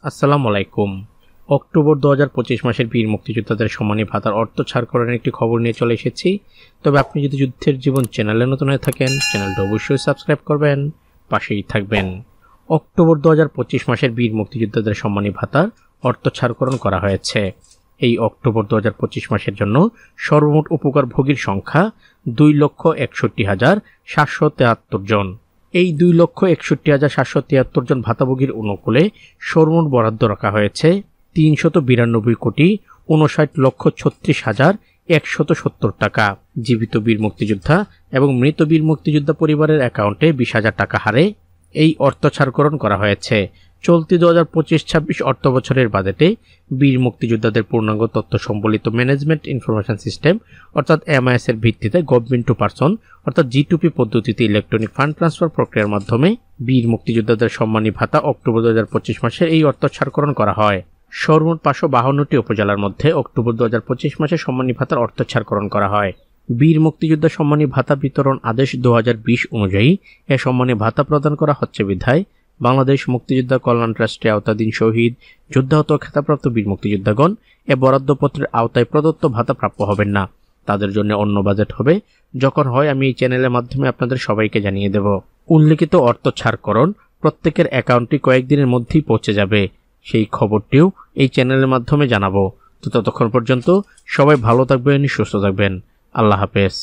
আসসালামু আলাইকুম। অক্টোবর ২০২৫ মাসের বীর মুক্তিযোদ্ধাদের সম্মানী ভাতার অর্থ ছাড়করণের একটি খবর নিয়ে চলে এসেছি। তবে আপনি যদি যুদ্ধের জীবন চ্যানেলে নতুন হয়ে থাকেন, চ্যানেলটা অবশ্যই সাবস্ক্রাইব করবেন, পাশেই থাকবেন। অক্টোবর ২০২৫ মাসের বীর মুক্তিযোদ্ধাদের সম্মানী ভাতার অর্থ ছাড়করণ করা হয়েছে। এই অক্টোবর ২০২৫ মাসের জন্য সর্বমোট উপকারভোগীর সংখ্যা ২,৬১,৭৭৩ জন। এই 2,61,773 জন ভাতাভোগীর অনুকূলে সর্বমোট বরাদ্দ রাখা হয়েছে ৩৯২,59,36,170 টাকা। জীবিত বীর মুক্তিযোদ্ধা এবং মৃত বীর মুক্তিযোদ্ধা পরিবারের অ্যাকাউন্টে 20,000 টাকা হারে এই অর্থ ছাড়করণ করা হয়েছে। চলতি ২০২৫-২৬ অর্থ বছরের বাজেটে বীর মুক্তিযোদ্ধাদের পূর্ণাঙ্গ তথ্য সম্বলিত ম্যানেজমেন্ট ইনফরমেশন সিস্টেম অর্থাৎ MIS এর ভিত্তিতে গভর্নমেন্ট টু পারসন অর্থাৎ G2P পদ্ধতিতে ইলেকট্রনিক ফান্ড ট্রান্সফার প্রক্রিয়ার মাধ্যমে বীর মুক্তিযোদ্ধাদের সম্মানী ভাতা অক্টোবর ২০২৫ মাসে এই অর্থ ছাড়করণ করা হয়। সর্বমোট 552টি উপজেলার মধ্যে অক্টোবর ২০২৫ মাসে সম্মানী ভাতার অর্থ ছাড়করণ করা হয়। বীর মুক্তিযোদ্ধা সম্মানী ভাতা বিতরণ আদেশ 2020 অনুযায়ী এ সম্মানী ভাতা প্রদান করা হচ্ছে বিধায় বাংলাদেশ মুক্তিযোদ্ধা কল্যাণ ট্রাস্টের আওতাধীন শহীদ, যুদ্ধাহত খেতাবপ্রাপ্ত বীর মুক্তিযোদ্ধাগণ এ বরাদ্দপত্রের আওতায় প্রদত্ত ভাতা প্রাপ্য হবেন না। তাদের জন্য অন্য বাজেট হবে, যখন হয় আমি এই চ্যানেলের মাধ্যমে আপনাদের সবাইকে জানিয়ে দেব। উল্লেখিত অর্থ ছাড়করণ প্রত্যেকের অ্যাকাউন্টে কয়েকদিনের মধ্যেই পৌঁছে যাবে, সেই খবরটিও এই চ্যানেলের মাধ্যমে জানাবো। তো ততক্ষণ পর্যন্ত সবাই ভালো থাকবেন, সুস্থ থাকবেন। আল্লাহ হাফেজ।